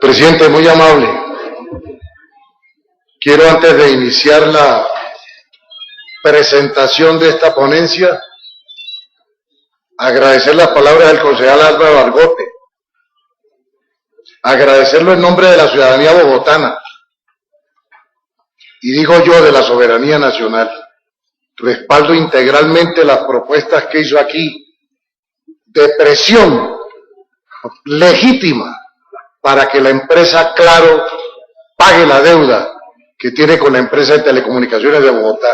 Presidente, muy amable. Quiero, antes de iniciar la presentación de esta ponencia, agradecer las palabras del concejal Álvaro Argote, agradecerlo en nombre de la ciudadanía bogotana, y digo yo de la soberanía nacional. Respaldo integralmente las propuestas que hizo aquí de presión legítima para que la empresa Claro pague la deuda que tiene con la empresa de telecomunicaciones de Bogotá.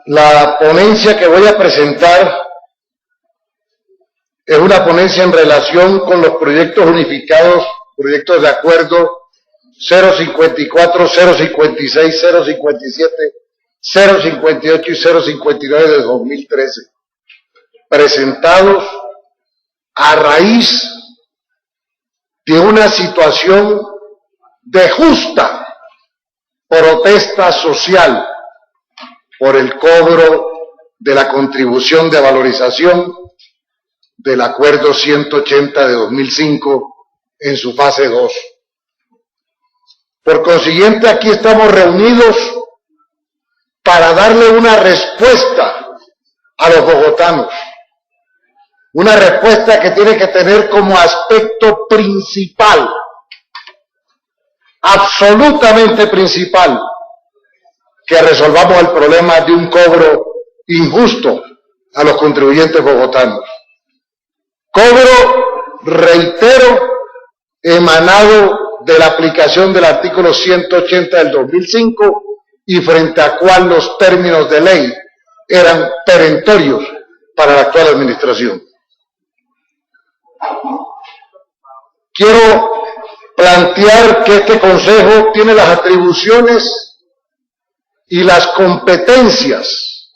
La ponencia que voy a presentar es una ponencia en relación con los proyectos unificados, proyectos de acuerdo 054, 056, 057, 058 y 059 de 2013, presentados a raíz de una situación de justa protesta social por el cobro de la contribución de valorización del acuerdo 180 de 2005 en su fase 2. Por consiguiente, aquí estamos reunidos para darle una respuesta a los bogotanos, una respuesta que tiene que tener como aspecto principal, absolutamente principal, que resolvamos el problema de un cobro injusto a los contribuyentes bogotanos. Cobro, reitero, emanado de la aplicación del artículo 180 del 2005 y frente a cual los términos de ley eran perentorios para la actual administración. Quiero plantear que este Consejo tiene las atribuciones y las competencias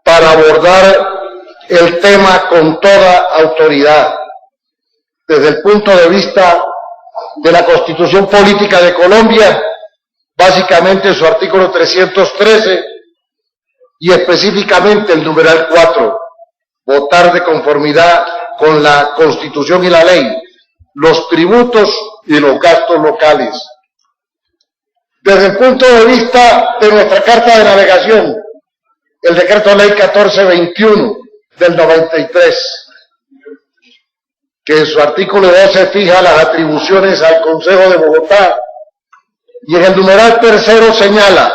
para abordar el tema con toda autoridad, desde el punto de vista de la Constitución Política de Colombia, básicamente en su artículo 313 y específicamente el numeral 4, votar de conformidad con la Constitución y la ley, los tributos y los gastos locales. Desde el punto de vista de nuestra Carta de Navegación, el Decreto Ley 1421 del 93, que en su artículo 12 fija las atribuciones al Consejo de Bogotá, y en el numeral 3 señala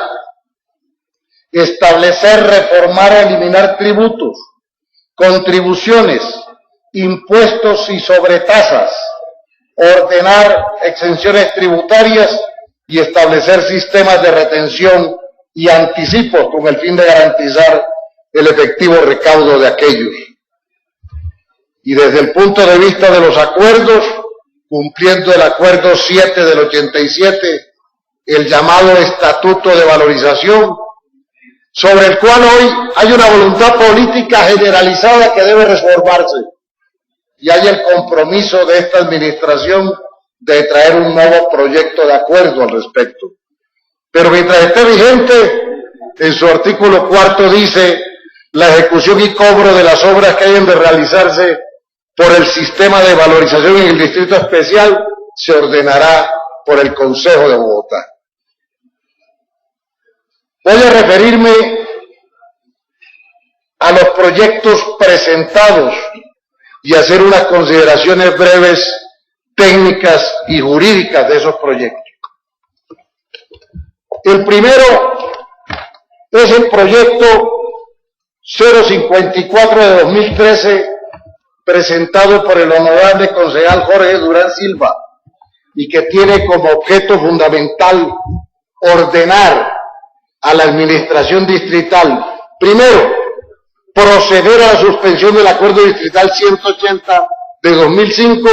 establecer, reformar o eliminar tributos, contribuciones, impuestos y sobretasas, ordenar exenciones tributarias y establecer sistemas de retención y anticipos con el fin de garantizar el efectivo recaudo de aquellos. Y desde el punto de vista de los acuerdos, cumpliendo el acuerdo 7 del 87, el llamado Estatuto de Valorización, sobre el cual hoy hay una voluntad política generalizada que debe reformarse, y hay el compromiso de esta administración de traer un nuevo proyecto de acuerdo al respecto. Pero mientras esté vigente, en su artículo 4 dice: la ejecución y cobro de las obras que hayan de realizarse por el sistema de valorización en el Distrito Especial se ordenará por el Consejo de Bogotá. Voy a referirme a los proyectos presentados y hacer unas consideraciones breves, técnicas y jurídicas de esos proyectos. El primero es el proyecto 054 de 2013, presentado por el honorable concejal Jorge Durán Silva, y que tiene como objeto fundamental ordenar a la administración distrital, primero, proceder a la suspensión del acuerdo distrital 180 de 2005,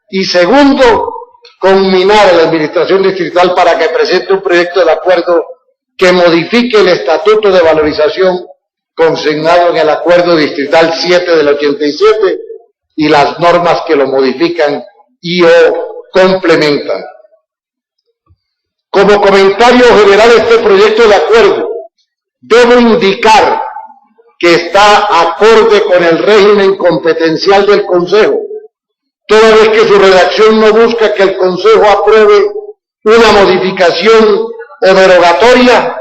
y segundo, conminar a la administración distrital para que presente un proyecto de acuerdo que modifique el estatuto de valorización consignado en el acuerdo distrital 7 del 87 y las normas que lo modifican y o complementan. Como comentario general de este proyecto de acuerdo, debo indicar que está acorde con el régimen competencial del Consejo, toda vez que su redacción no busca que el Consejo apruebe una modificación o derogatoria,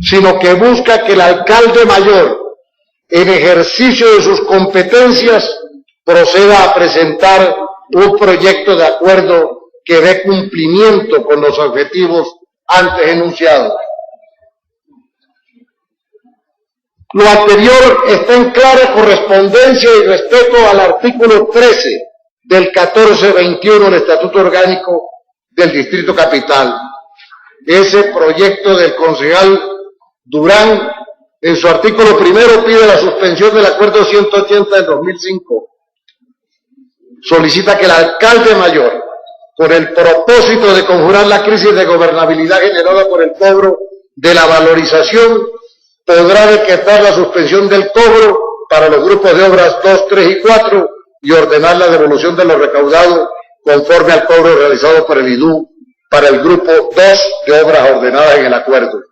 sino que busca que el alcalde mayor, en ejercicio de sus competencias, proceda a presentar un proyecto de acuerdo que dé cumplimiento con los objetivos antes enunciados. Lo anterior está en clara correspondencia y respeto al artículo 13 del 1421 del Estatuto Orgánico del Distrito Capital. Ese proyecto del concejal Durán, en su artículo primero, pide la suspensión del Acuerdo 180 del 2005. Solicita que el alcalde mayor, con el propósito de conjurar la crisis de gobernabilidad generada por el cobro de la valorización, podrá decretar la suspensión del cobro para los grupos de obras 2, 3 y 4 y ordenar la devolución de lo recaudado conforme al cobro realizado por el IDU para el grupo 2 de obras ordenadas en el acuerdo.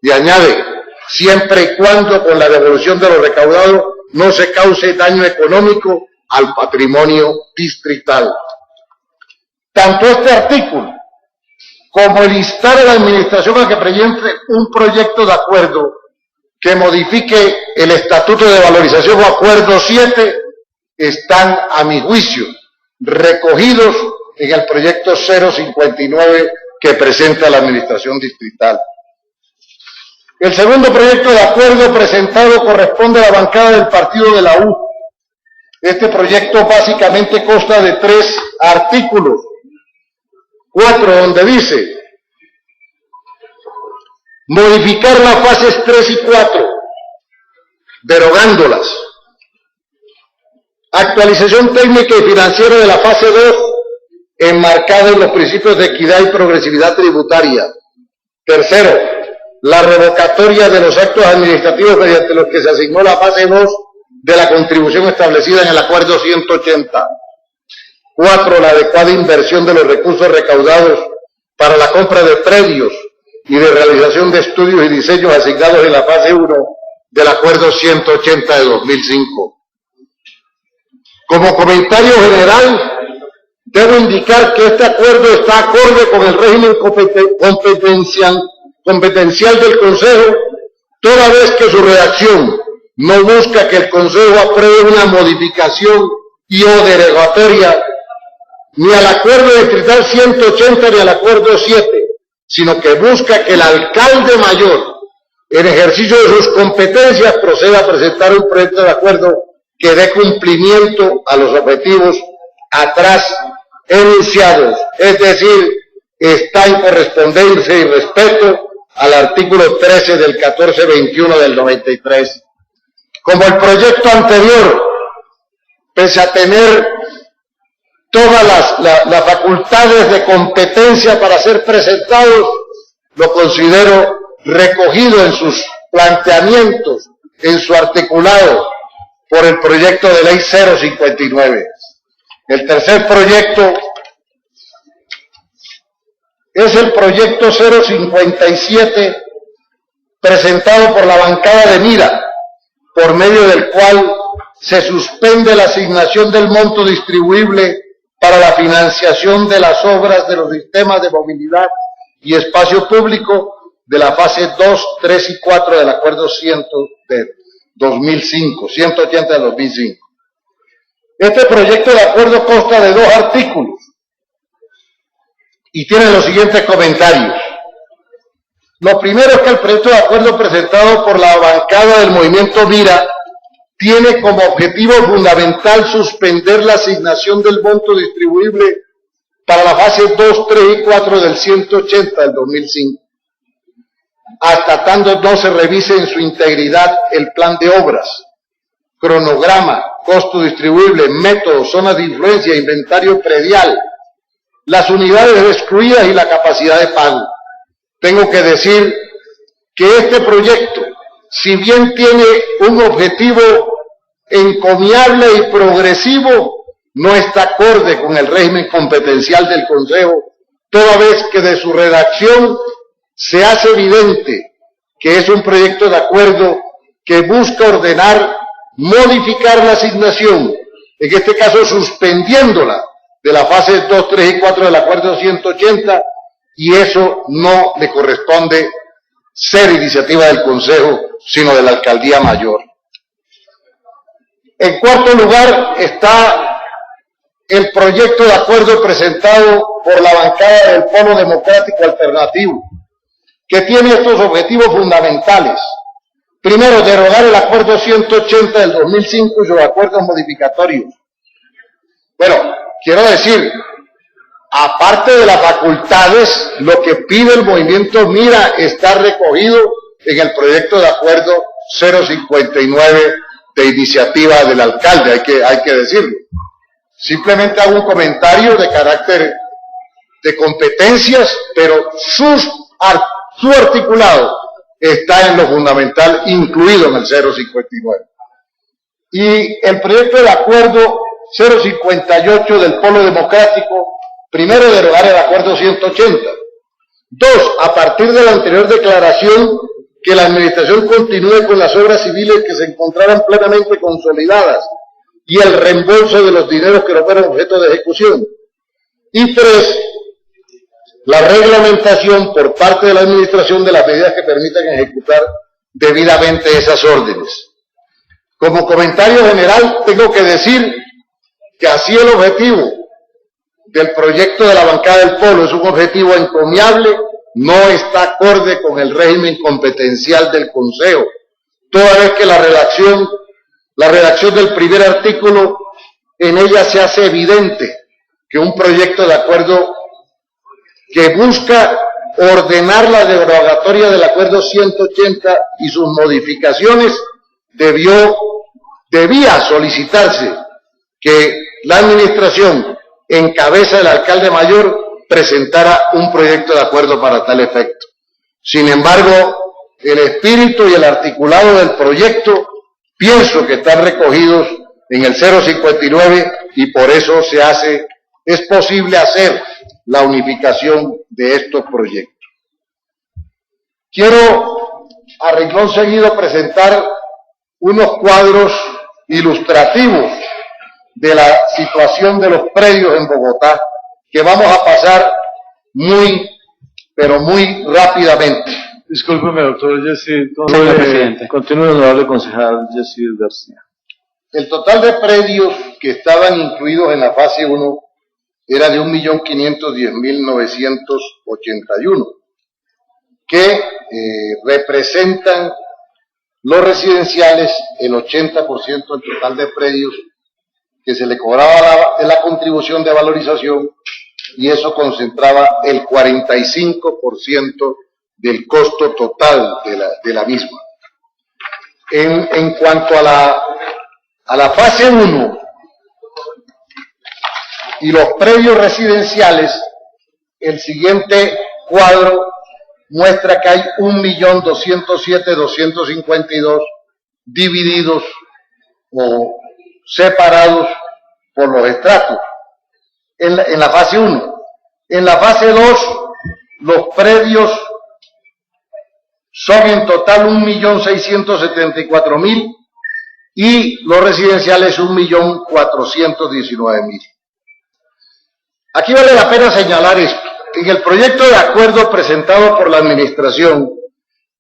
Y añade, siempre y cuando con la devolución de lo recaudado no se cause daño económico al patrimonio distrital. Tanto este artículo como el instar a la administración a que presente un proyecto de acuerdo que modifique el Estatuto de Valorización o Acuerdo 7 están, a mi juicio, recogidos en el proyecto 059 que presenta la Administración Distrital. El segundo proyecto de acuerdo presentado corresponde a la bancada del partido de la U. Este proyecto básicamente consta de 3 artículos, 4 donde dice modificar las fases 3 y 4, derogándolas. Actualización técnica y financiera de la fase 2, enmarcada en los principios de equidad y progresividad tributaria. Tercero, la revocatoria de los actos administrativos mediante los que se asignó la fase 2 de la contribución establecida en el Acuerdo 180. 4. La adecuada inversión de los recursos recaudados para la compra de predios y de realización de estudios y diseños asignados en la fase 1 del Acuerdo 180 de 2005. Como comentario general, debo indicar que este acuerdo está acorde con el régimen competencial del Consejo, toda vez que su redacción no busca que el Consejo apruebe una modificación y o derogatoria ni al Acuerdo Distrital 180 ni al Acuerdo 7, sino que busca que el alcalde mayor, en ejercicio de sus competencias, proceda a presentar un proyecto de acuerdo que dé cumplimiento a los objetivos atrás enunciados, es decir, está en correspondencia y respeto al artículo 13 del 1421 del 93. Como el proyecto anterior, pese a tener todas las facultades de competencia para ser presentados, lo considero recogido en sus planteamientos, en su articulado, por el proyecto de ley 059. El tercer proyecto es el proyecto 057 presentado por la bancada de Mira, por medio del cual se suspende la asignación del monto distribuible para la financiación de las obras de los sistemas de movilidad y espacio público de la fase 2, 3 y 4 del Acuerdo 100 de 2005, 180 de 2005. Este proyecto de acuerdo consta de 2 artículos y tiene los siguientes comentarios. Lo primero es que el proyecto de acuerdo presentado por la bancada del Movimiento Mira tiene como objetivo fundamental suspender la asignación del monto distribuible para la fase 2, 3 y 4 del 180 del 2005, hasta tanto no se revise en su integridad el plan de obras, cronograma, costo distribuible, método, zonas de influencia, inventario predial, las unidades excluidas y la capacidad de pago. Tengo que decir que este proyecto, si bien tiene un objetivo encomiable y progresivo, no está acorde con el régimen competencial del Consejo, toda vez que de su redacción se hace evidente que es un proyecto de acuerdo que busca ordenar, modificar la asignación en este caso suspendiéndola de la fase 2, 3 y 4 del acuerdo 180, y eso no le corresponde ser iniciativa del Consejo, sino de la Alcaldía Mayor. En cuarto lugar está el proyecto de acuerdo presentado por la bancada del Polo Democrático Alternativo, que tiene estos objetivos fundamentales. Primero, derogar el acuerdo 180 del 2005 y sus acuerdos modificatorios. Bueno, quiero decir, aparte de las facultades, lo que pide el movimiento MIRA está recogido en el proyecto de acuerdo 059 de iniciativa del alcalde, hay que decirlo. Simplemente hago un comentario de carácter de competencias, pero su articulado está en lo fundamental, incluido en el 059. Y el proyecto del acuerdo 058 del Polo Democrático, primero, derogar el acuerdo 180. Dos, a partir de la anterior declaración, que la administración continúe con las obras civiles que se encontraran plenamente consolidadas y el reembolso de los dineros que no fueron objeto de ejecución. Y tres, la reglamentación por parte de la administración de las medidas que permitan ejecutar debidamente esas órdenes. Como comentario general, tengo que decir que así el objetivo del proyecto de la bancada del Polo es un objetivo encomiable, no está acorde con el régimen competencial del Consejo, toda vez que la redacción del primer artículo, en ella se hace evidente que un proyecto de acuerdo que busca ordenar la derogatoria del acuerdo 180 y sus modificaciones, debía solicitarse que la administración, en cabeza del alcalde mayor, presentara un proyecto de acuerdo para tal efecto. Sin embargo, el espíritu y el articulado del proyecto pienso que están recogidos en el 059 y por eso es posible hacer la unificación de estos proyectos. Quiero, a renglón seguido, presentar unos cuadros ilustrativos de la situación de los predios en Bogotá, que vamos a pasar pero muy rápidamente. Discúlpeme, doctor Jessy. Señor presidente. Continúe, honorable concejal Jessy García. El total de predios que estaban incluidos en la fase 1 era de 1.510.981, que representan los residenciales el 80% del total de predios que se le cobraba la contribución de valorización, y eso concentraba el 45% del costo total de la misma. En cuanto a la fase 1 y los predios residenciales, el siguiente cuadro muestra que hay 1.207.252 divididos o separados por los estratos en la fase 1. En la fase 2, los predios son en total 1.674.000 y los residenciales 1.419.000. Aquí vale la pena señalar esto. En el proyecto de acuerdo presentado por la administración,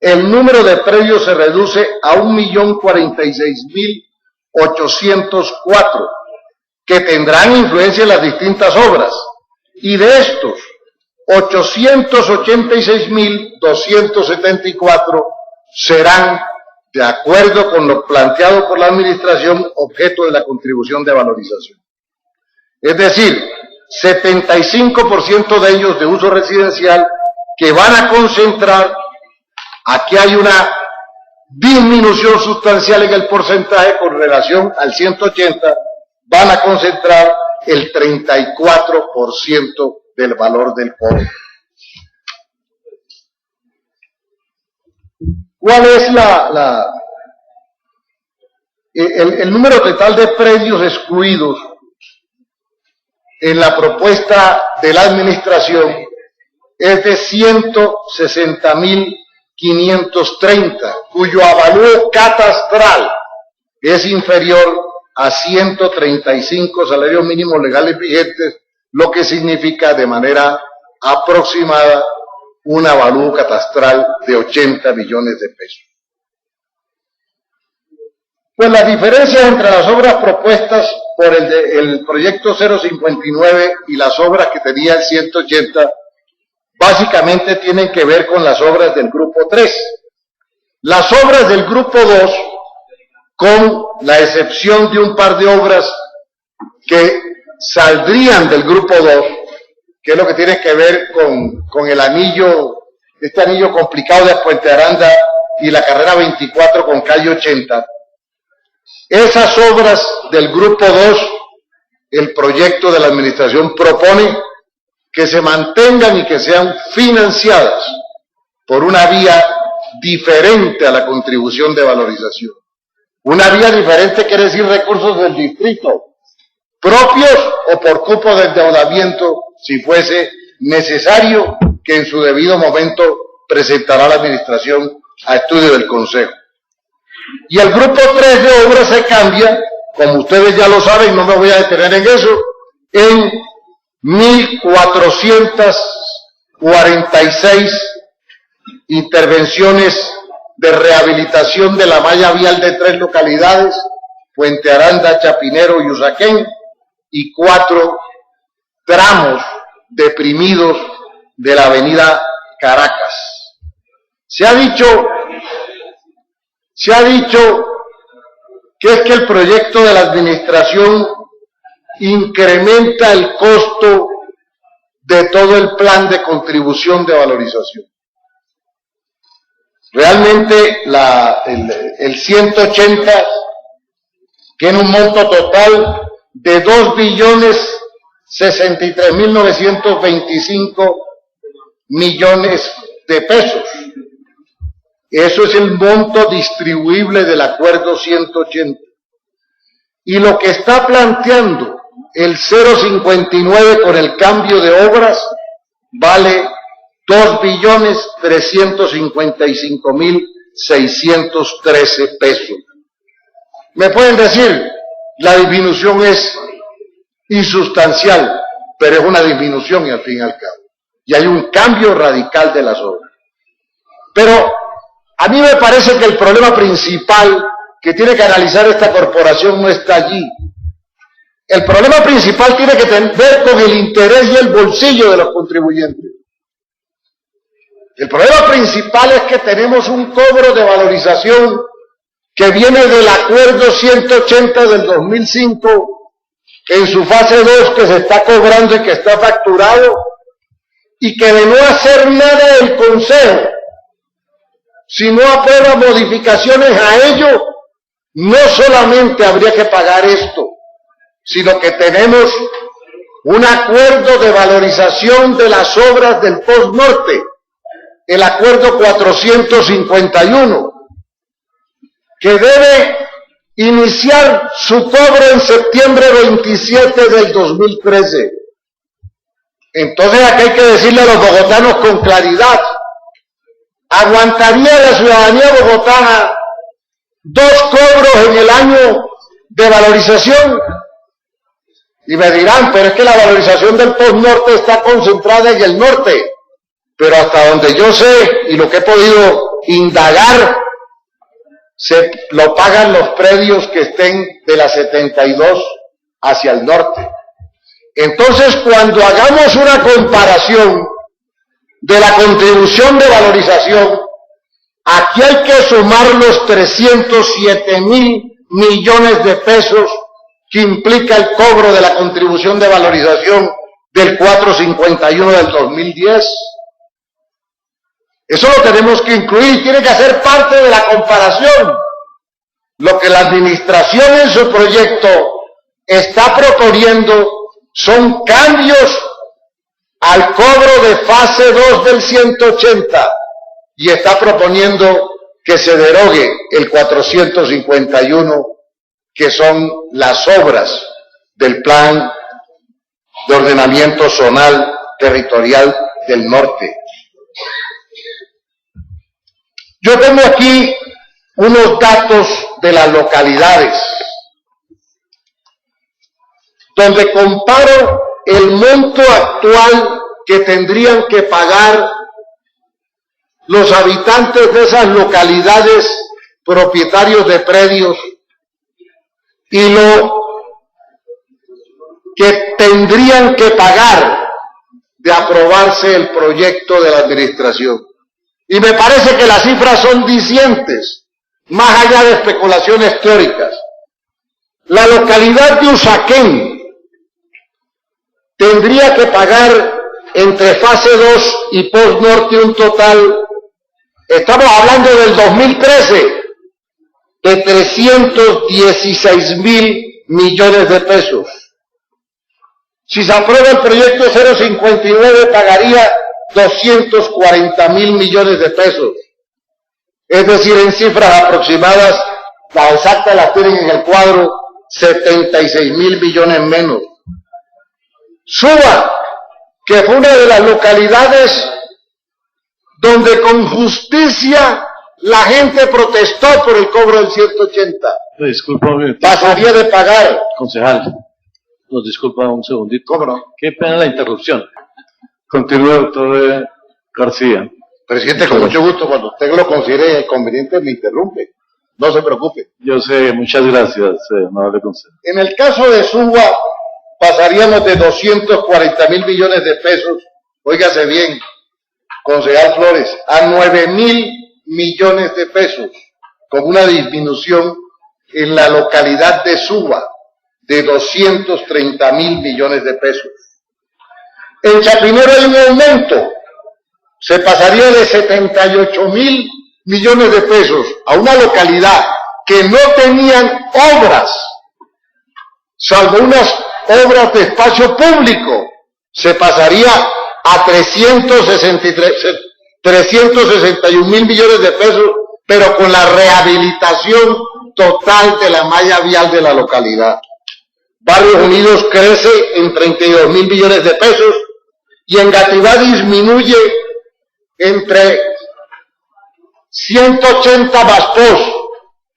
el número de predios se reduce a 1.046.804, que tendrán influencia en las distintas obras, y de estos, 886.274 serán, de acuerdo con lo planteado por la administración, objeto de la contribución de valorización. Es decir, 75% de ellos de uso residencial, que van a concentrar, aquí hay una disminución sustancial en el porcentaje con relación al 180, van a concentrar el 34% del valor del polo. ¿Cuál es el número total de predios excluidos en la propuesta de la administración? Es de 160.530, cuyo avalúo catastral es inferior a 135 salarios mínimos legales vigentes, lo que significa de manera aproximada un avalúo catastral de 80 millones de pesos. Pues las diferencias entre las obras propuestas por el proyecto 059 y las obras que tenía el 180 básicamente tienen que ver con las obras del grupo 3. Las obras del grupo 2, con la excepción de un par de obras que saldrían del grupo 2, que es lo que tiene que ver con el anillo, este anillo complicado de Puente Aranda y la carrera 24 con calle 80. Esas obras del grupo 2, el proyecto de la administración propone que se mantengan y que sean financiadas por una vía diferente a la contribución de valorización. Una vía diferente quiere decir recursos del distrito, propios o por cupo de endeudamiento, si fuese necesario, que en su debido momento presentará la administración a estudio del Consejo. Y el grupo 3 de obras se cambia, como ustedes ya lo saben, no me voy a detener en eso, en 1.446 intervenciones de rehabilitación de la malla vial de 3 localidades, Puente Aranda, Chapinero y Usaquén, y 4 tramos deprimidos de la avenida Caracas. Se ha dicho que es que el proyecto de la administración incrementa el costo de todo el plan de contribución de valorización. Realmente el 180 tiene un monto total de 2.063.925 millones de pesos. Eso es el monto distribuible del acuerdo 180. Y lo que está planteando el 059 con el cambio de obras vale 2.355.613 pesos. Me pueden decir, la disminución es insustancial, pero es una disminución y al fin y al cabo. Y hay un cambio radical de las obras. Pero a mí me parece que el problema principal que tiene que analizar esta corporación no está allí. El problema principal tiene que ver con el interés y el bolsillo de los contribuyentes. El problema principal es que tenemos un cobro de valorización que viene del acuerdo 180 del 2005, en su fase 2, que se está cobrando y que está facturado, y que de no hacer nada el Consejo, si no aprueba modificaciones a ello, no solamente habría que pagar esto, sino que tenemos un acuerdo de valorización de las obras del Post-Norte, el acuerdo 451, que debe iniciar su cobro en septiembre 27 del 2013. Entonces aquí hay que decirle a los bogotanos con claridad, ¿aguantaría la ciudadanía bogotana 2 cobros en el año de valorización? Y me dirán, pero es que la valorización del Post-Norte está concentrada en el norte. Pero hasta donde yo sé y lo que he podido indagar, se lo pagan los predios que estén de la 72 hacia el norte. Entonces, cuando hagamos una comparación de la contribución de valorización, aquí hay que sumar los 307.000 millones de pesos que implica el cobro de la contribución de valorización del 451 del 2010. Eso lo tenemos que incluir, tiene que hacer parte de la comparación. Lo que la administración en su proyecto está proponiendo son cambios al cobro de fase 2 del 180 y está proponiendo que se derogue el 451, que son las obras del plan de ordenamiento zonal territorial del norte. Yo tengo aquí unos datos de las localidades. donde comparo el monto actual que tendrían que pagar los habitantes de esas localidades propietarios de predios y lo que tendrían que pagar de aprobarse el proyecto de la administración. Y me parece que las cifras son dicientes, más allá de especulaciones teóricas. La localidad de Usaquén tendría que pagar entre fase 2 y post-norte un total, estamos hablando del 2013, de 316.000 millones de pesos. Si se aprueba el proyecto 059, pagaría 240.000 millones de pesos. Es decir, en cifras aproximadas, las exactas las tienen en el cuadro, 76.000 millones menos. Suba, que fue una de las localidades donde con justicia la gente protestó por el cobro del 180. Discúlpame. Pasaría de pagar. Concejal, nos disculpa un segundito. ¿Cómo no? Qué pena la interrupción. Continúe, doctor García. Presidente, con mucho gusto, cuando usted lo considere conveniente, me interrumpe. No se preocupe. Yo sé, muchas gracias, amable concejal. En el caso de Suba, pasaríamos de 240.000 millones de pesos, óigase bien, concejal Flores, a 9.000 millones de pesos, con una disminución en la localidad de Suba de 230.000 millones de pesos. En Chapinero hay un aumento, se pasaría de 78.000 millones de pesos a una localidad que no tenían obras, salvo unas obras de espacio público, se pasaría a 361.000 millones de pesos, pero con la rehabilitación total de la malla vial de la localidad. Barrios Unidos crece en 32.000 millones de pesos y Engativá disminuye entre 180 más POS,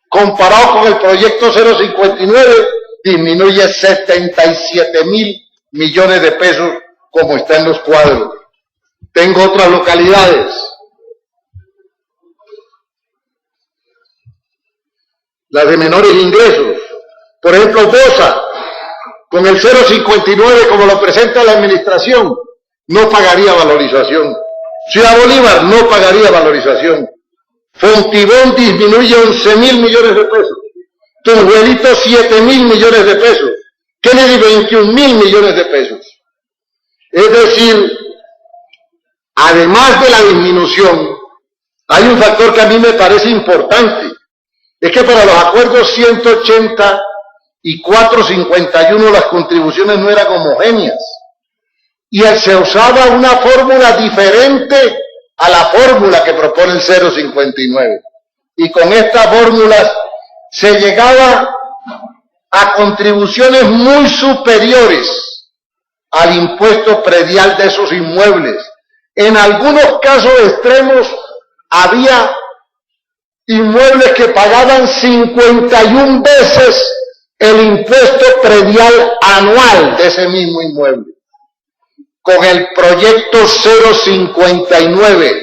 comparado con el proyecto 059, disminuye 77.000 millones de pesos, como está en los cuadros. Tengo otras localidades. Las de menores ingresos. Por ejemplo, Bosa, con el 059, como lo presenta la administración, no pagaría valorización. Ciudad Bolívar no pagaría valorización. Fontibón disminuye 11.000 millones de pesos. Tunjuelito 7.000 millones de pesos. Kennedy 21.000 millones de pesos. Es decir, además de la disminución, hay un factor que a mí me parece importante. Es que para los acuerdos 180 y 451 las contribuciones no eran homogéneas. Y se usaba una fórmula diferente a la fórmula que propone el 059. Y con estas fórmulas se llegaba a contribuciones muy superiores al impuesto predial de esos inmuebles. En algunos casos extremos había inmuebles que pagaban 51 veces el impuesto predial anual de ese mismo inmueble. Con el proyecto 059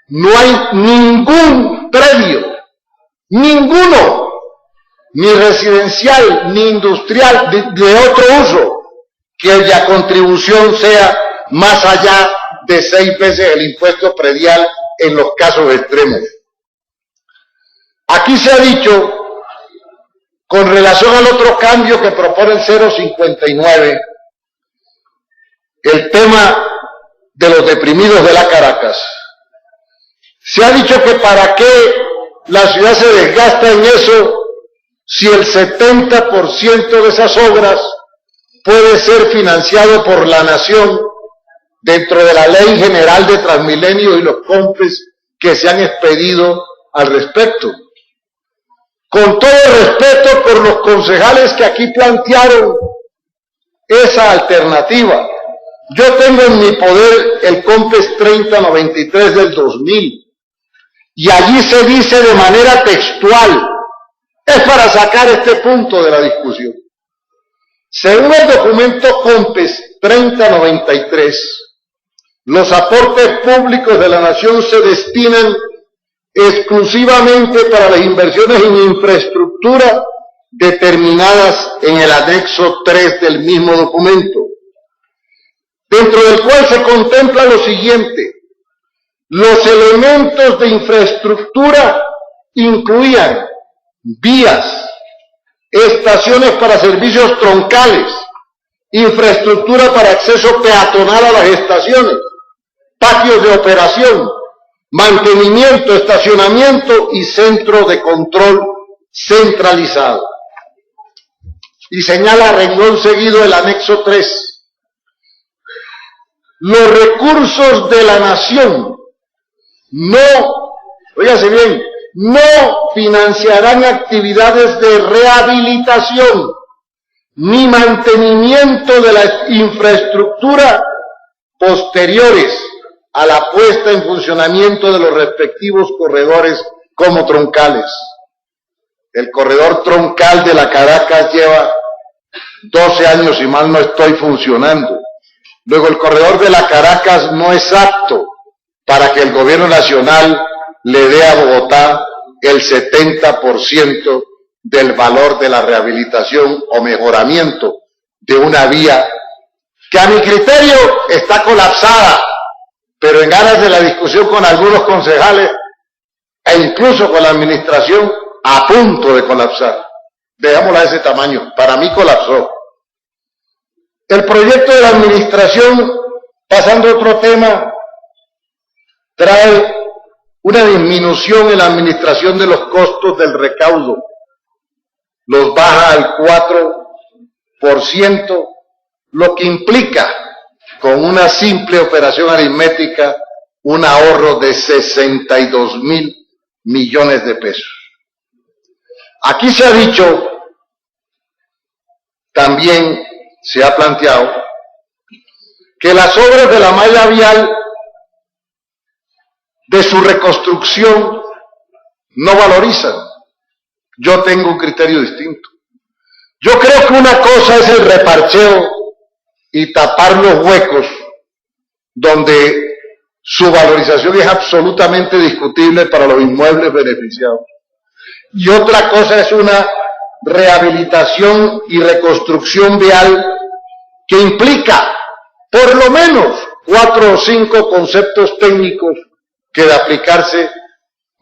no hay ningún predio, ninguno, ni residencial, ni industrial, de otro uso, cuya contribución sea más allá de 6 veces el impuesto predial en los casos extremos. Aquí se ha dicho, con relación al otro cambio que propone el 059, el tema de los deprimidos de la Caracas. Se ha dicho que para qué la ciudad se desgasta en eso si el 70% de esas obras puede ser financiado por la nación dentro de la Ley General de Transmilenio y los COMPES que se han expedido al respecto. Con todo respeto por los concejales que aquí plantearon esa alternativa, yo tengo en mi poder el COMPES 3093 del 2000 y allí se dice de manera textual, es para sacar este punto de la discusión, Según el documento COMPES 3093, los aportes públicos de la nación se destinan exclusivamente para las inversiones en infraestructura determinadas en el anexo 3 del mismo documento, dentro del cual se contempla lo siguiente: los elementos de infraestructura incluían vías, estaciones para servicios troncales, infraestructura para acceso peatonal a las estaciones, patios de operación, mantenimiento, estacionamiento y centro de control centralizado. Y señala renglón seguido el anexo 3. Los recursos de la nación no, óigase bien, no financiarán actividades de rehabilitación ni mantenimiento de la infraestructura posteriores a la puesta en funcionamiento de los respectivos corredores como troncales. El corredor troncal de la Caracas lleva 12 años, si mal no estoy, funcionando. Luego, el corredor de la Caracas no es apto para que el gobierno nacional le dé a Bogotá el 70% del valor de la rehabilitación o mejoramiento de una vía que a mi criterio está colapsada, pero en aras de la discusión con algunos concejales e incluso con la administración, a punto de colapsar. Dejámosla de ese tamaño. Para mí colapsó. El proyecto de la administración, pasando a otro tema, trae una disminución en la administración de los costos del recaudo. Los baja al 4%, lo que implica, con una simple operación aritmética, un ahorro de 62.000 millones de pesos. Aquí se ha dicho, también se ha planteado, que las obras de la malla vial, de su reconstrucción, no valorizan. Yo tengo un criterio distinto. Yo creo que una cosa es el reparcheo y tapar los huecos donde su valorización es absolutamente discutible para los inmuebles beneficiados. Y otra cosa es una rehabilitación y reconstrucción vial que implica por lo menos 4 o 5 conceptos técnicos que de aplicarse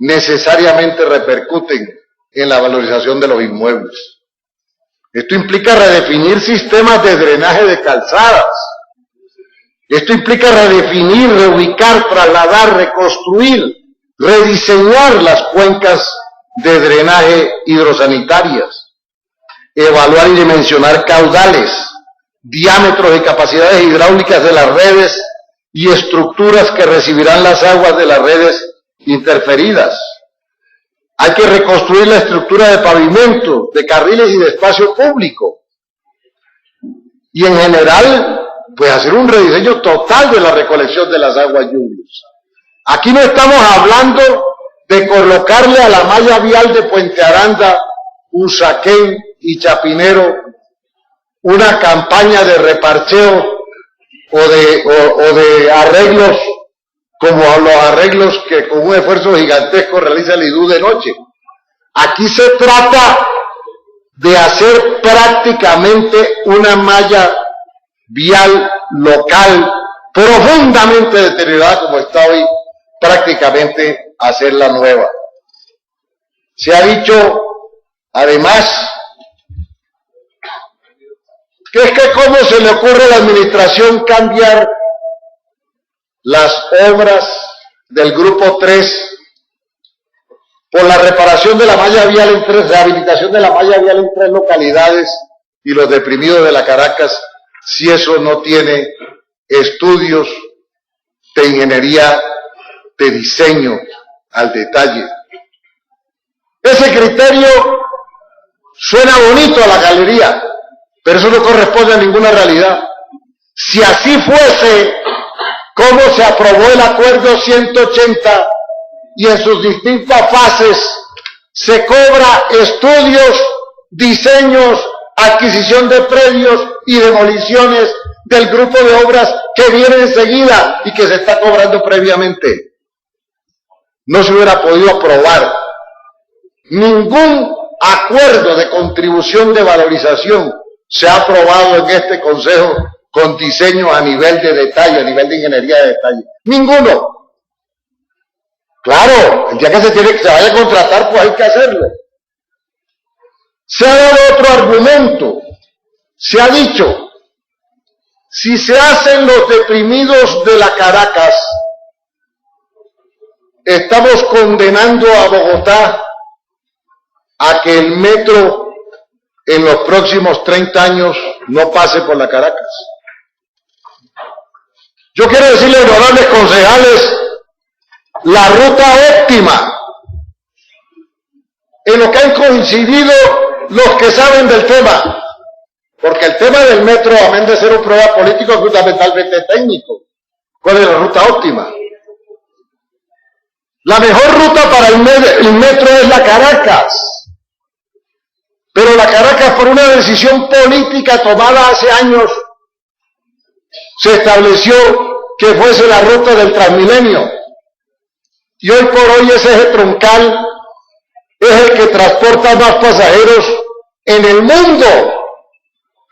necesariamente repercuten en la valorización de los inmuebles. Esto implica redefinir sistemas de drenaje de calzadas. Esto implica redefinir, reubicar, trasladar, reconstruir, rediseñar las cuencas de drenaje hidrosanitarias, evaluar y dimensionar caudales, diámetros y capacidades hidráulicas de las redes y estructuras que recibirán las aguas de las redes interferidas. Hay que reconstruir la estructura de pavimento, de carriles y de espacio público. Y en general, pues hacer un rediseño total de la recolección de las aguas lluvias. Aquí no estamos hablando de colocarle a la malla vial de Puente Aranda, Usaquén y Chapinero una campaña de reparcheo o de arreglos como los arreglos que con un esfuerzo gigantesco realiza el IDU de noche. Aquí se trata de hacer prácticamente una malla vial local profundamente deteriorada como está hoy, prácticamente hacerla nueva. Se ha dicho, además, que es que cómo se le ocurre a la administración cambiar las obras del grupo 3 por la reparación de la malla vial en 3, rehabilitación de la malla vial en 3 localidades y los deprimidos de la Caracas, si eso no tiene estudios de ingeniería, de diseño al detalle. Ese criterio suena bonito a la galería, pero eso no corresponde a ninguna realidad. Si así fuese, ¿cómo se aprobó el Acuerdo 180 y en sus distintas fases se cobra estudios, diseños, adquisición de predios y demoliciones del grupo de obras que viene enseguida y que se está cobrando previamente. No se hubiera podido aprobar ningún acuerdo de contribución de valorización se ha aprobado en este Consejo con diseño a nivel de detalle, a nivel de ingeniería de detalle. Ninguno. Claro, el día que se vaya a contratar, pues hay que hacerlo. Se ha dado otro argumento. Se ha dicho, si se hacen los deprimidos de la Caracas, estamos condenando a Bogotá a que el metro en los próximos 30 años no pase por la Caracas. Yo quiero decirles, honorables concejales, la ruta óptima en lo que han coincidido los que saben del tema, porque el tema del metro, amén de ser un problema político, es fundamentalmente técnico. ¿Cuál es la ruta óptima? La mejor ruta para el metro es la Caracas. Pero la Caracas, por una decisión política tomada hace años, se estableció que fuese la ruta del Transmilenio. Y hoy por hoy ese eje troncal es el que transporta más pasajeros en el mundo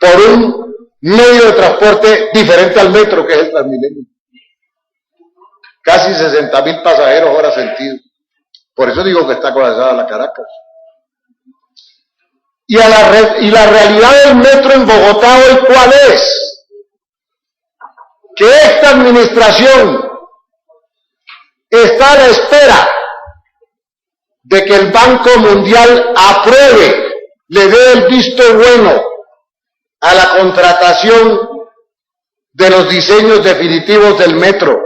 por un medio de transporte diferente al metro, que es el Transmilenio. Casi 60.000 pasajeros hora sentido. Por eso digo que está colapsada la Caracas. Y la realidad del metro en Bogotá hoy, ¿cuál es? Que esta administración está a la espera de que el Banco Mundial apruebe, le dé el visto bueno a la contratación de los diseños definitivos del metro.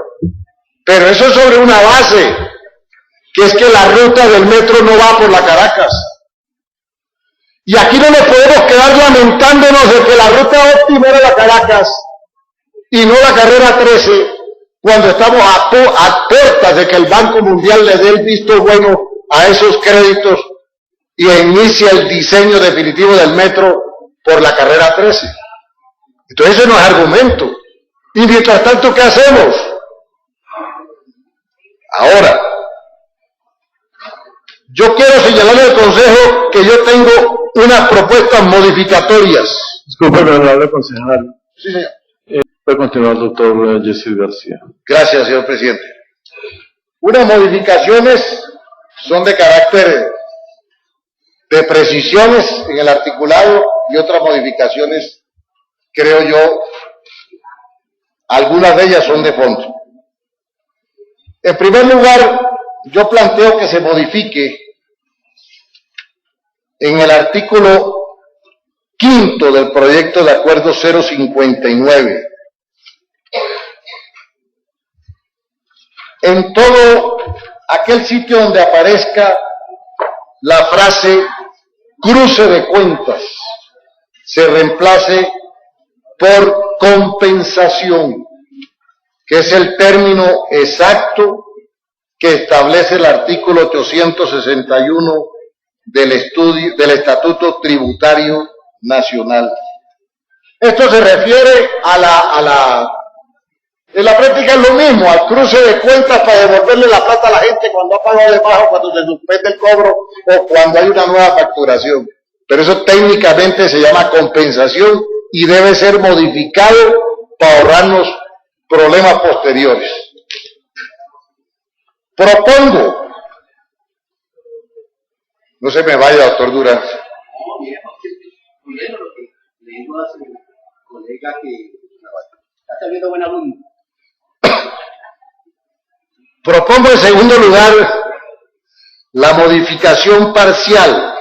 Pero eso sobre una base, que es que la ruta del metro no va por la Caracas. Y aquí no nos podemos quedar lamentándonos de que la ruta óptima era la Caracas y no la carrera 13, cuando estamos a puertas de que el Banco Mundial le dé el visto bueno a esos créditos y inicia el diseño definitivo del metro por la carrera 13. Entonces ese no es argumento. Y mientras tanto, ¿qué hacemos? Ahora, yo quiero señalarle al Consejo que yo tengo unas propuestas modificatorias. Disculpe, honorable concejal. Sí, señor. Puede continuar el doctor Yesid García. Gracias, señor presidente. Unas modificaciones son de carácter de precisiones en el articulado y otras modificaciones, creo yo, algunas de ellas son de fondo. En primer lugar, yo planteo que se modifique en el artículo 5º del proyecto de acuerdo 059. En todo aquel sitio donde aparezca la frase cruce de cuentas, se reemplace por compensación, que es el término exacto que establece el artículo 861 del Estatuto Tributario Nacional. Esto se refiere en la práctica es lo mismo, al cruce de cuentas para devolverle la plata a la gente cuando ha pagado de bajo, cuando se suspende el cobro o cuando hay una nueva facturación. Pero eso técnicamente se llama compensación y debe ser modificado para ahorrarnos problemas posteriores. Propongo, no se me vaya, doctor Durán. Primero lo que le digo a su colega que está saliendo buena alumno. Propongo en segundo lugar la modificación parcial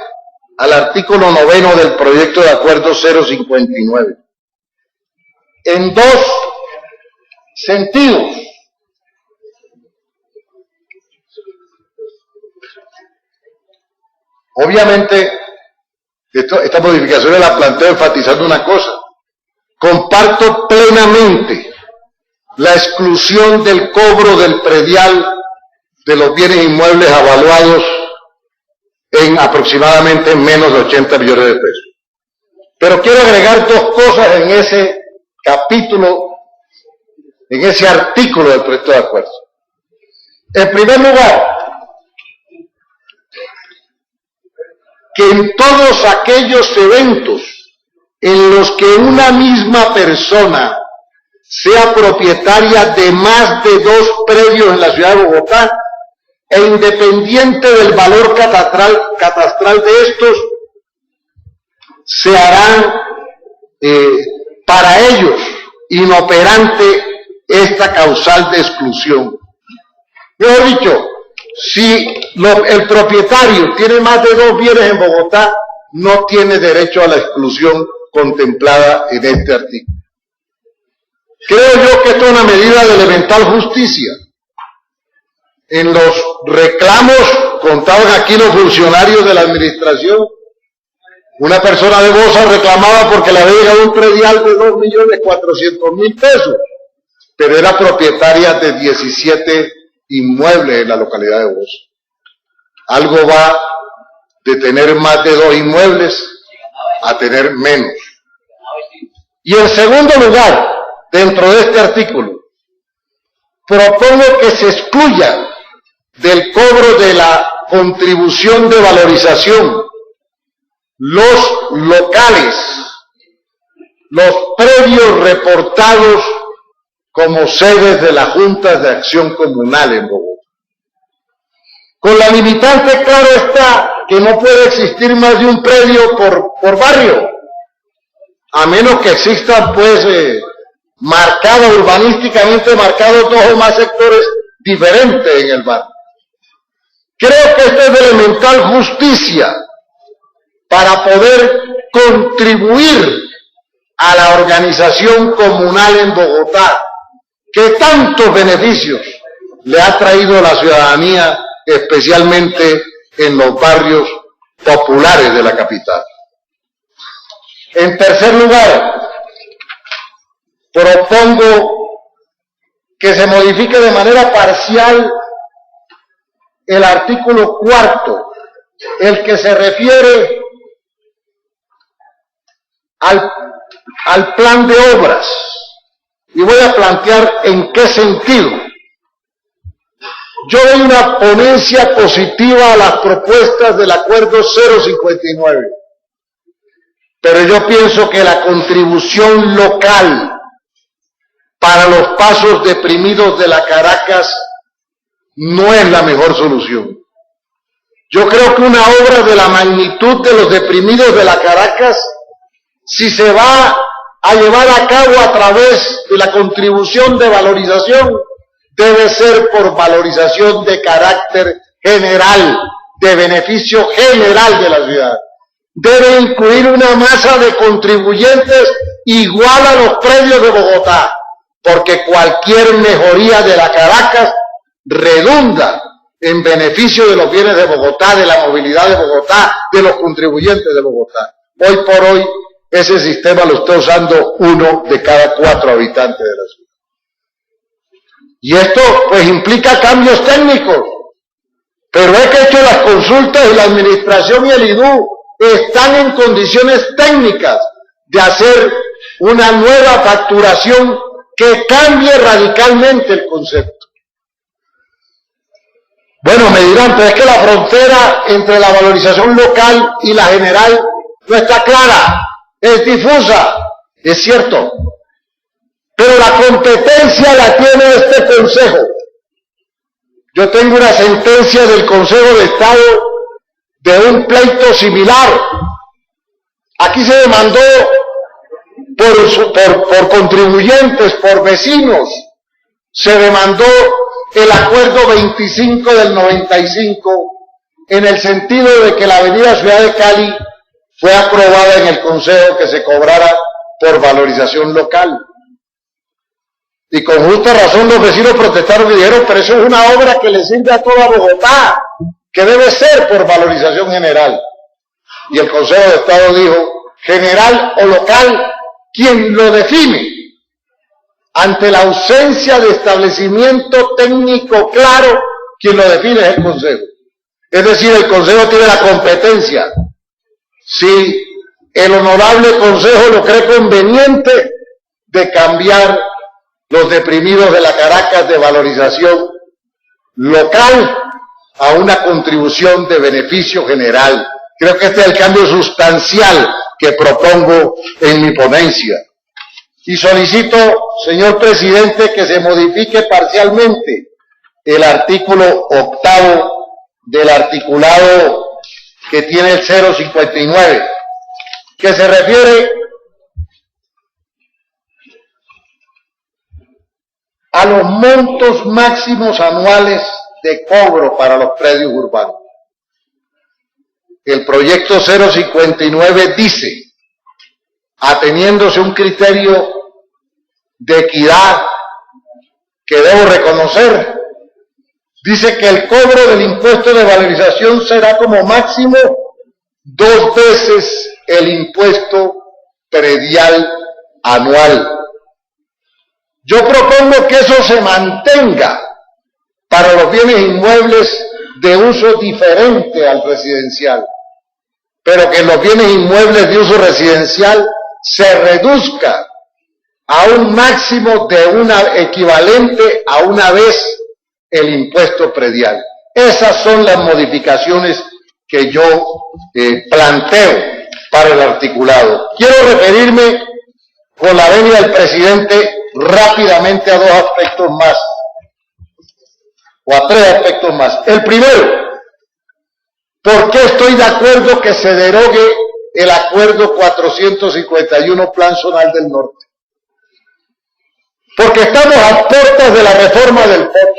al artículo 9º del proyecto de acuerdo 059. En dos sentidos. Obviamente, esta modificación la planteo enfatizando una cosa. Comparto plenamente la exclusión del cobro del predial de los bienes inmuebles avaluados en aproximadamente menos de 80 millones de pesos. Pero quiero agregar dos cosas en ese capítulo, en ese artículo del proyecto de acuerdo. En primer lugar, que en todos aquellos eventos en los que una misma persona sea propietaria de más de 2 predios en la ciudad de Bogotá, e independiente del valor catastral de estos, se harán para ellos inoperante esta causal de exclusión. Mejor dicho, si el propietario tiene más de 2 bienes en Bogotá, no tiene derecho a la exclusión contemplada en este artículo. Creo yo que esto es una medida de elemental justicia. En los reclamos contaban aquí los funcionarios de la administración. Una persona de Bosa reclamaba porque le había llegado un predial de 2.400.000 pesos, pero era propietaria de 17 inmuebles en la localidad de Bosa. Algo va de tener más de 2 inmuebles a tener menos. Y en segundo lugar, dentro de este artículo, propongo que se excluya del cobro de la contribución de valorización los locales, los predios reportados como sedes de las juntas de acción comunal en Bogotá. Con la limitante, claro está, que no puede existir más de un predio por barrio, a menos que existan, pues, urbanísticamente marcados 2 o más sectores diferentes en el barrio. Creo que esto es de elemental justicia para poder contribuir a la organización comunal en Bogotá, que tantos beneficios le ha traído a la ciudadanía, especialmente en los barrios populares de la capital. En tercer lugar, propongo que se modifique de manera parcial el artículo 4, el que se refiere al plan de obras, y voy a plantear en qué sentido. Yo doy una ponencia positiva a las propuestas del acuerdo 059, pero yo pienso que la contribución local para los pasos deprimidos de la Caracas no es la mejor solución. Yo creo que una obra de la magnitud de los deprimidos de la Caracas, si se va a llevar a cabo a través de la contribución de valorización, debe ser por valorización de carácter general, de beneficio general de la ciudad. Debe incluir una masa de contribuyentes igual a los predios de Bogotá, porque cualquier mejoría de la Caracas redunda en beneficio de los bienes de Bogotá, de la movilidad de Bogotá, de los contribuyentes de Bogotá. Hoy por hoy, ese sistema lo está usando 1 de cada 4 habitantes de la ciudad. Y esto, pues, implica cambios técnicos. Pero es que he hecho las consultas y la administración y el IDU están en condiciones técnicas de hacer una nueva facturación que cambie radicalmente el concepto. Bueno, me dirán, pero es que la frontera entre la valorización local y la general no está clara, es difusa, es cierto, pero la competencia la tiene este Consejo. Yo tengo una sentencia del Consejo de Estado de un pleito similar. Aquí se demandó por contribuyentes, por vecinos, se demandó el acuerdo 25 del 95 en el sentido de que la avenida Ciudad de Cali fue aprobada en el Consejo que se cobrara por valorización local. Y con justa razón los vecinos protestaron y dijeron, pero eso es una obra que le sirve a toda Bogotá, que debe ser por valorización general. Y el Consejo de Estado dijo, general o local, quien lo define, ante la ausencia de establecimiento técnico claro, quien lo define es el Consejo. Es decir, el Consejo tiene la competencia. Si el honorable Consejo lo cree conveniente de cambiar los deprimidos de la Caracas de valorización local a una contribución de beneficio general. Creo que este es el cambio sustancial que propongo en mi ponencia. Y solicito, señor presidente, que se modifique parcialmente el artículo 8º del articulado que tiene el 059, que se refiere a los montos máximos anuales de cobro para los predios urbanos. El proyecto 059 dice, ateniéndose a un criterio de equidad que debo reconocer, dice que el cobro del impuesto de valorización será como máximo 2 veces el impuesto predial anual. Yo propongo que eso se mantenga para los bienes inmuebles de uso diferente al residencial, pero que en los bienes inmuebles de uso residencial se reduzca a un máximo de una equivalente a una vez el impuesto predial. Esas son las modificaciones que yo planteo para el articulado. Quiero referirme, con la venia del presidente, rápidamente a 2 aspectos más, o a 3 aspectos más. El primero, ¿por qué estoy de acuerdo que se derogue el acuerdo 451 Plan Zonal del Norte? Porque estamos a puertas de la reforma del POT,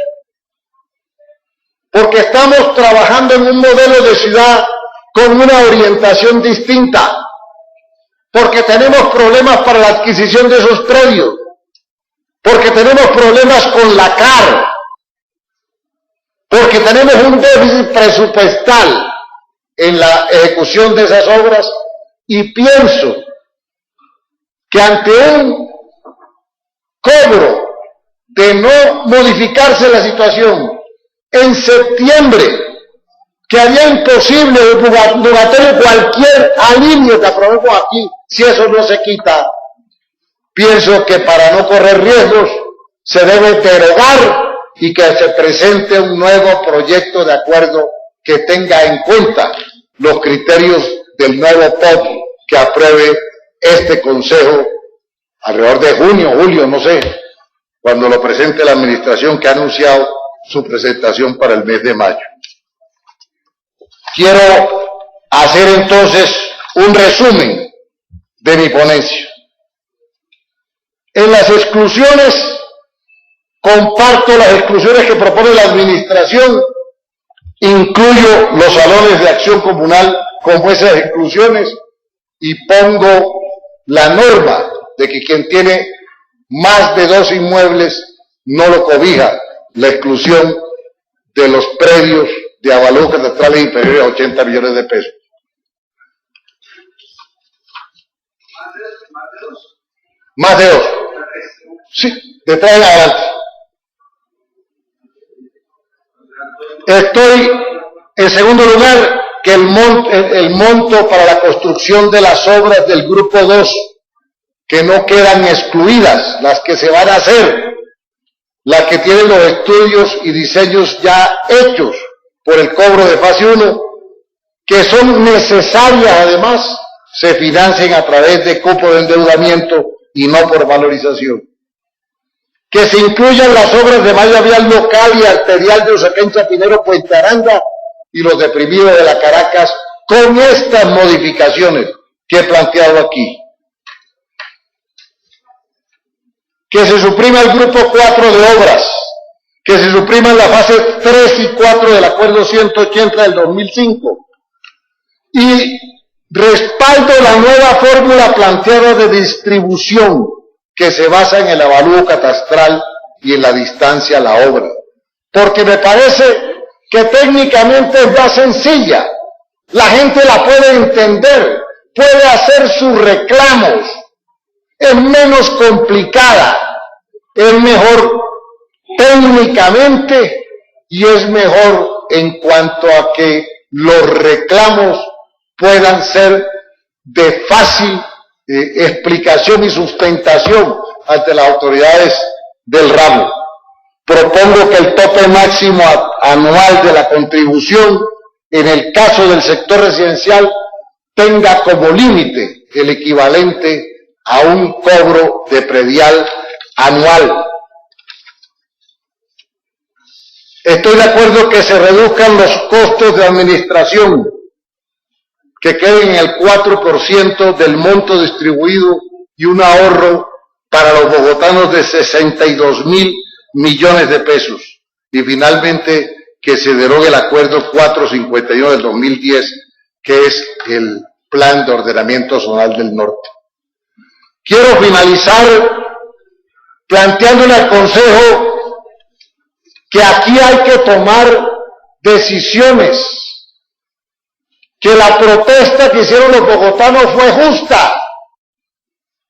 porque estamos trabajando en un modelo de ciudad con una orientación distinta, porque tenemos problemas para la adquisición de esos predios, porque tenemos problemas con la CAR, porque tenemos un déficit presupuestal en la ejecución de esas obras, y pienso que ante un cobro de no modificarse la situación en septiembre, que haría imposible obligatorio cualquier alivio que aprobemos aquí, si eso no se quita, pienso que para no correr riesgos se debe derogar y que se presente un nuevo proyecto de acuerdo que tenga en cuenta los criterios del nuevo POT que apruebe este Consejo alrededor de junio, julio, no sé, cuando lo presente la administración, que ha anunciado su presentación para el mes de mayo. Quiero hacer entonces un resumen de mi ponencia. En las exclusiones, comparto las exclusiones que propone la administración, incluyo los salones de acción comunal como esas exclusiones y pongo la norma de que quien tiene más de 2 inmuebles no lo cobija la exclusión de los predios de avalúos catastrales inferiores a 80 millones de pesos. Más de 2. Sí, detrás en adelante. Estoy, en segundo lugar, que el monto para la construcción de las obras del grupo 2, que no quedan excluidas, las que se van a hacer, las que tienen los estudios y diseños ya hechos por el cobro de fase 1, que son necesarias además, se financien a través de cupo de endeudamiento y no por valorización. Que se incluyan las obras de malla vial local y arterial de Usaquén, Chapinero, Puente Aranda y los deprimidos de la Caracas, con estas modificaciones que he planteado aquí. Que se suprima el grupo 4 de obras, que se supriman la fase 3 y 4 del acuerdo 180 del 2005, y respaldo la nueva fórmula planteada de distribución que se basa en el avalúo catastral y en la distancia a la obra, porque me parece que técnicamente es más sencilla, la gente la puede entender, puede hacer sus reclamos, es menos complicada, es mejor técnicamente y es mejor en cuanto a que los reclamos puedan ser de fácil explicación y sustentación ante las autoridades del ramo. Propongo que el tope máximo anual de la contribución en el caso del sector residencial tenga como límite el equivalente a un cobro de predial anual. Estoy de acuerdo que se reduzcan los costos de administración, que queden en el 4% del monto distribuido y un ahorro para los bogotanos de 62.000 millones de pesos. Y finalmente, que se derogue el acuerdo 451 del 2010, que es el Plan de Ordenamiento Zonal del Norte. Quiero finalizar planteándole al Consejo que aquí hay que tomar decisiones, que la protesta que hicieron los bogotanos fue justa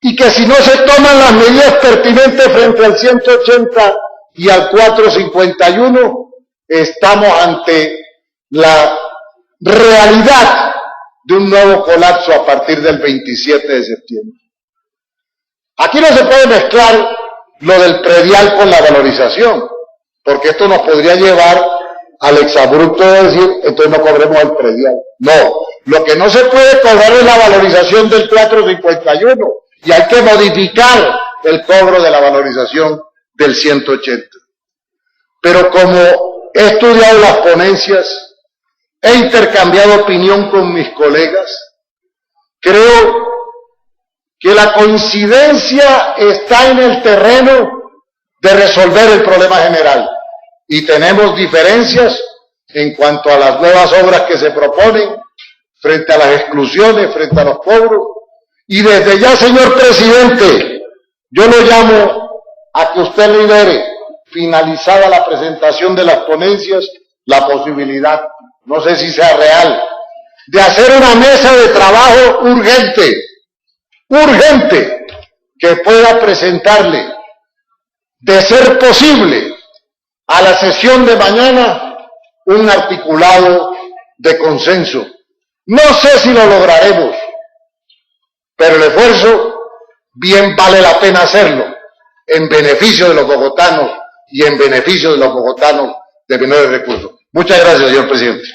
y que si no se toman las medidas pertinentes frente al 180 y al 451, estamos ante la realidad de un nuevo colapso a partir del 27 de septiembre. Aquí no se puede mezclar lo del predial con la valorización, porque esto nos podría llevar al exabrupto de decir, entonces no cobremos el predial. No, lo que no se puede cobrar es la valorización del 451, y hay que modificar el cobro de la valorización del 180. Pero como he estudiado las ponencias, he intercambiado opinión con mis colegas, creo que la coincidencia está en el terreno de resolver el problema general. Y tenemos diferencias en cuanto a las nuevas obras que se proponen, frente a las exclusiones, frente a los cobros. Y desde ya, señor presidente, yo lo llamo a que usted libere, finalizada la presentación de las ponencias, la posibilidad, no sé si sea real, de hacer una mesa de trabajo urgente, que pueda presentarle, de ser posible, a la sesión de mañana, un articulado de consenso. No sé si lo lograremos, pero el esfuerzo bien vale la pena hacerlo, en beneficio de los bogotanos y en beneficio de los bogotanos de menores recursos. Muchas gracias, señor presidente.